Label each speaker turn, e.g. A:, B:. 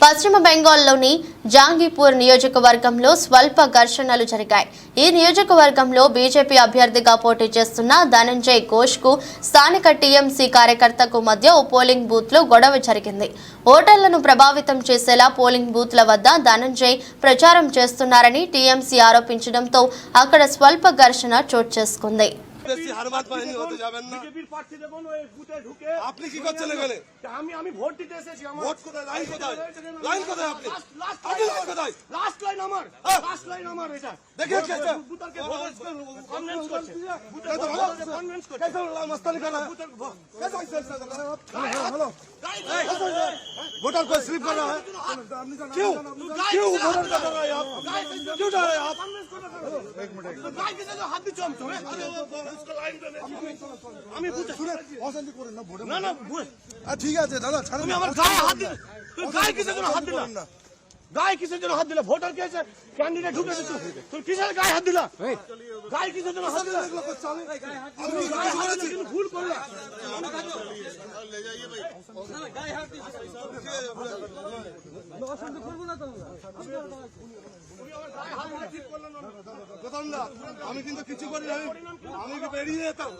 A: పశ్చిమ బెంగాల్లోని జాంగీపూర్ నియోజకవర్గంలో స్వల్ప ఘర్షణలు జరిగాయి. ఈ నియోజకవర్గంలో బీజేపీ అభ్యర్థిగా పోటీ చేస్తున్న ధనంజయ్ ఘోష్కు స్థానిక టీఎంసీ కార్యకర్తకు మధ్య ఓ పోలింగ్ బూత్లో గొడవ జరిగింది. ఓటర్లను ప్రభావితం చేసేలా పోలింగ్ బూత్ల వద్ద ధనంజయ్ ప్రచారం చేస్తున్నారని టీఎంసీ ఆరోపించడంతో అక్కడ స్వల్ప ఘర్షణ చోటు చేసుకుంది.
B: আপনি কি করছেন এখানে?
C: আমি ভোট দিতে এসেছি।
B: ভোট কোথায়? লাইন কোথায়? লাইন কোথায়? আপনি লাইন কোথায়?
C: লাস্ট লাইন আমার, লাস্ট লাইন আমার এটা
B: দেখে কেছে
C: বুতারকে কনভিন্স করছে, কনভিন্স করছে
B: कैसे मस्तानी कर रहा है? हेलो वोटर को स्लिप कर रहा है क्यों? क्यों वोटर कर रहा है आप? क्यों जा रहे हैं आप?
C: एक मिनट गाय के जो हाथ दियो हम तुम्हें उसको लाइन पे আমি বুঝে
B: শুনে অশান্তি করেন না ভোটে
C: না না
B: ঠিক আছে দাদা ছাড়ুন
C: তুমি আমার গায়ে হাত দিলে তুই গায়ে কিসের জন্য হাত দিলা না গায়ে কিসের জন্য হাত দিলা ভোটার কে আছে ক্যান্ডিডেট ঢুকে দিছো তুই কিসের গায়ে হাত দিলা গায়ে কিসের জন্য হাত দিলা
B: এগুলো করছে আমি
C: গায়ে হাত দিলা কিন্তু ভুল করলা
B: ले जाइए भाई
C: গায়ে হাত দিলা অশান্তি করব না তো
B: আমি কিন্তু কিছু করি আমি বেরিয়ে যেতাম।